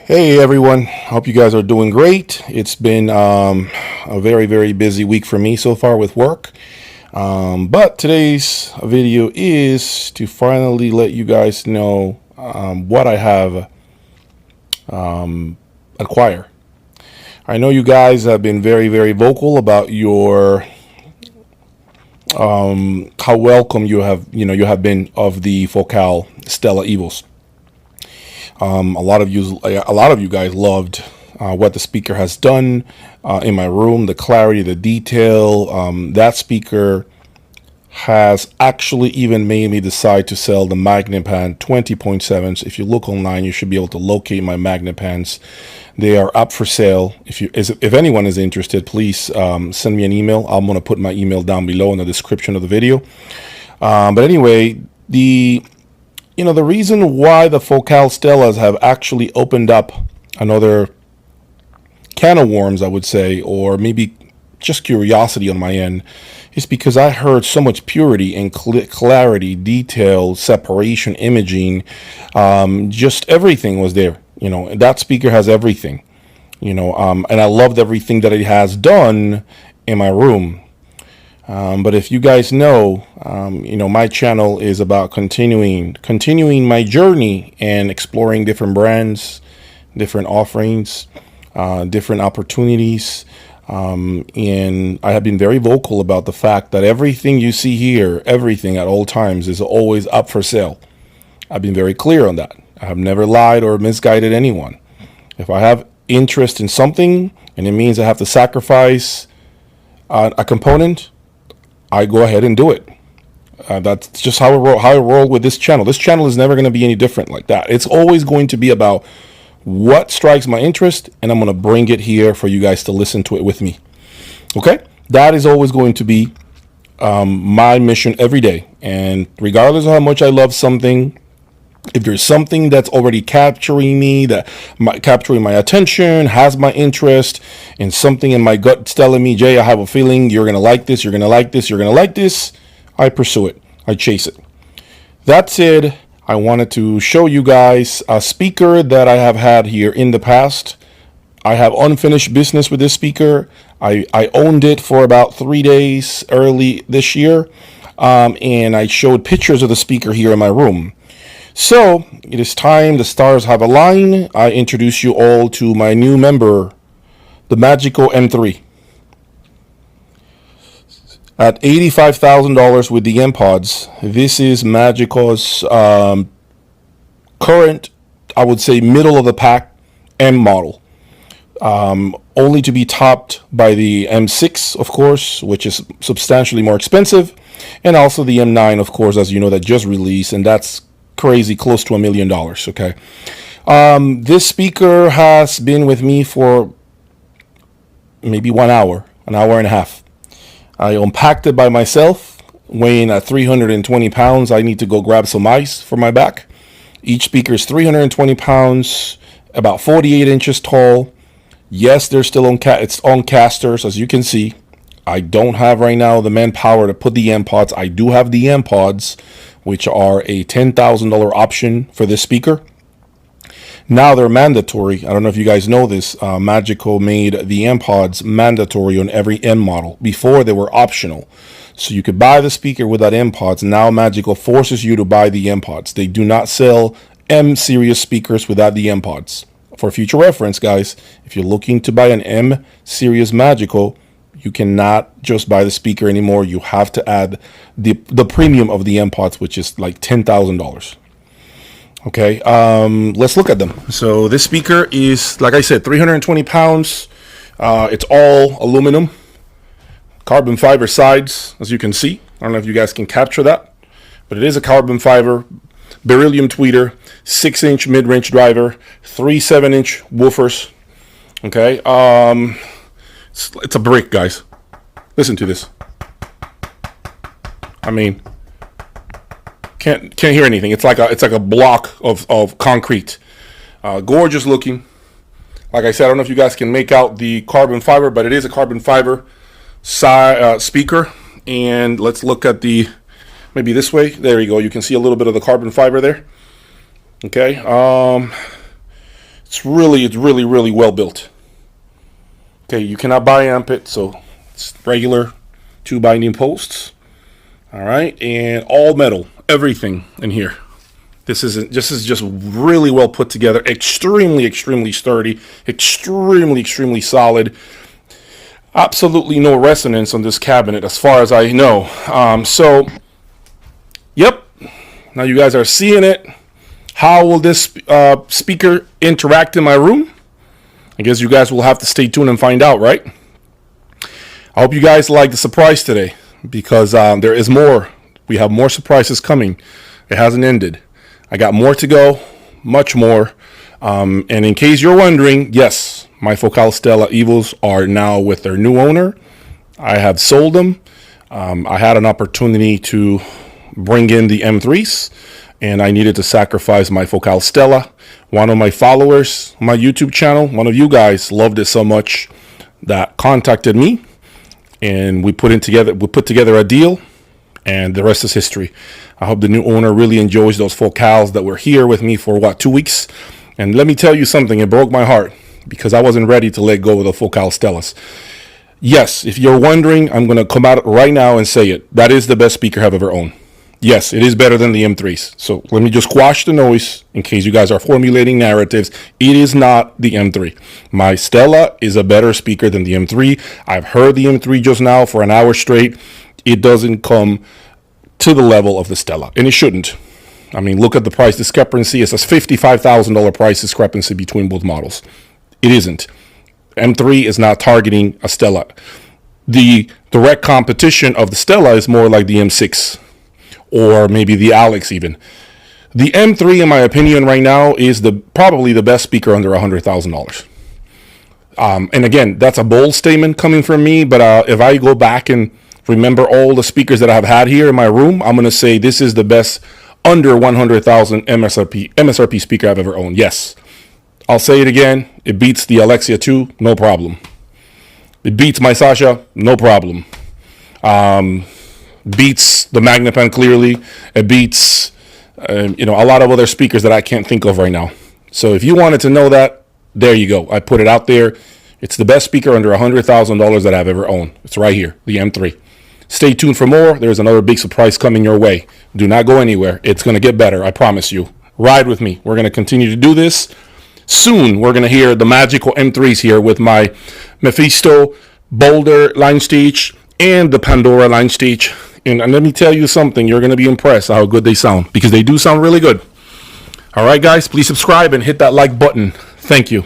Hey everyone, hope you guys are doing great. It's been a very busy week for me so far with work. But today's video is to finally let you guys know what I have acquired. I know you guys have been very vocal about your how welcome you have been of the Focal Stella Evils. A lot of you guys loved what the speaker has done in my room, the clarity, the detail. That speaker has actually even made me decide to sell the Magnepan 20.7s. If you look online, you should be able to locate my Magnepans. They are up for sale. If anyone is interested, please send me an email. I'm going to put my email down below in the description of the video. But anyway, the reason why the Focal Stellas have actually opened up another can of worms, I would say, or maybe just curiosity on my end, is because I heard so much purity and clarity, detail, separation, imaging, just everything was there. That speaker has everything, and I loved everything that it has done in my room. But if you guys know, my channel is about continuing my journey and exploring different brands, different offerings, different opportunities. And I have been very vocal about the fact that everything you see here, everything at all times, is always up for sale. I've been very clear on that. I have never lied or misguided anyone. If I have interest in something and it means I have to sacrifice a component, I go ahead and do it. That's just how I roll with this channel. This channel is never going to be any different like that. It's always going to be about what strikes my interest, and I'm going to bring it here for you guys to listen to it with me. Okay? That is always going to be my mission every day. And regardless of how much I love something, if there's something that's already capturing me, capturing my attention, has my interest, and something in my gut's telling me, Jay, I have a feeling you're going to like this, you're going to like this, you're going to like this, I pursue it. I chase it. That said, I wanted to show you guys a speaker that I have had here in the past. I have unfinished business with this speaker. I owned it for about 3 days early this year, and I showed pictures of the speaker here in my room. So it is time, the stars have aligned. I introduce you all to my new member, the Magico M3. At $85,000 with the M pods, this is Magico's current, I would say, middle of the pack M model. Only to be topped by the M6, of course, which is substantially more expensive, and also the M9, of course, as you know, that just released, and that's crazy, close to $1 million. Okay. This speaker has been with me for maybe 1 hour, an hour and a half. I unpacked it by myself, weighing at 320 pounds. I need to go grab some ice for my back. Each speaker is 320 pounds, about 48 inches tall. Yes, they're still it's on casters, as you can see. I don't have right now the manpower to put the M pods. I do have the M pods, which are a $10,000 option for this speaker. Now they're mandatory. I don't know if you guys know this. Magico made the M pods mandatory on every M model. Before they were optional. So you could buy the speaker without M pods. Now Magico forces you to buy the M pods. They do not sell M series speakers without the M pods. For future reference, guys, if you're looking to buy an M series Magico, you cannot just buy the speaker anymore. You have to add the premium of the M pods, which is like $10,000. Okay, let's look at them. So this speaker is, like I said, 320 pounds. It's all aluminum, carbon fiber sides, as you can see. I don't know if you guys can capture that, but it is a carbon fiber, beryllium tweeter, 6-inch mid-range driver, 3 7-inch woofers. Okay, it's a brick, guys. Listen to this. I mean, can't hear anything. It's like a block of concrete. Gorgeous looking. Like I said, I don't know if you guys can make out the carbon fiber, but it is a carbon fiber speaker. And let's look at maybe this way. There you go. You can see a little bit of the carbon fiber there. Okay. It's really well built. Okay, you cannot bi-amp it, so it's regular 2 binding posts. All right, and all metal, everything in here. This is just really well put together. Extremely sturdy. Extremely solid. Absolutely no resonance on this cabinet, as far as I know. So, yep. Now you guys are seeing it. How will this speaker interact in my room? I guess you guys will have to stay tuned and find out, right? I hope you guys like the surprise today, because there is more. We have more surprises coming. It hasn't ended. I got more to go, much more. And in case you're wondering, yes, my Focal Stella Evils are now with their new owner. I have sold them. I had an opportunity to bring in the M3s, and I needed to sacrifice my Focal Stella. One of my followers on my YouTube channel, one of you guys, loved it so much that contacted me, and we put together a deal, and the rest is history. I hope the new owner really enjoys those Focals that were here with me for 2 weeks. And let me tell you something, it broke my heart because I wasn't ready to let go of the Focal Stellas. Yes, if you're wondering, I'm going to come out right now and say it. That is the best speaker I've ever owned. Yes, it is better than the M3s. So let me just quash the noise in case you guys are formulating narratives. It is not the M3. My Stella is a better speaker than the M3. I've heard the M3 just now for an hour straight. It doesn't come to the level of the Stella, and it shouldn't. I mean, look at the price discrepancy. It's a $55,000 price discrepancy between both models. It isn't. M3 is not targeting a Stella. The direct competition of the Stella is more like the M6 or maybe the Alex even. The M3, in my opinion, right now is probably the best speaker under $100,000. And again, that's a bold statement coming from me, but if I go back and remember all the speakers that I've had here in my room, I'm going to say this is the best under 100,000 MSRP speaker I've ever owned. Yes. I'll say it again. It beats the Alexia 2, no problem. It beats my Sasha, no problem. Beats the Magnapan clearly. It beats, a lot of other speakers that I can't think of right now. So if you wanted to know that, there you go. I put it out there. It's the best speaker under $100,000 that I've ever owned. It's right here, the M3. Stay tuned for more. There's another big surprise coming your way. Do not go anywhere. It's going to get better. I promise you. Ride with me. We're going to continue to do this. Soon, we're going to hear the magical M3s here with my Mephisto Boulder line stage and the Pandora line stage. And let me tell you something. You're going to be impressed how good they sound, because they do sound really good. All right, guys, please subscribe and hit that like button. Thank you.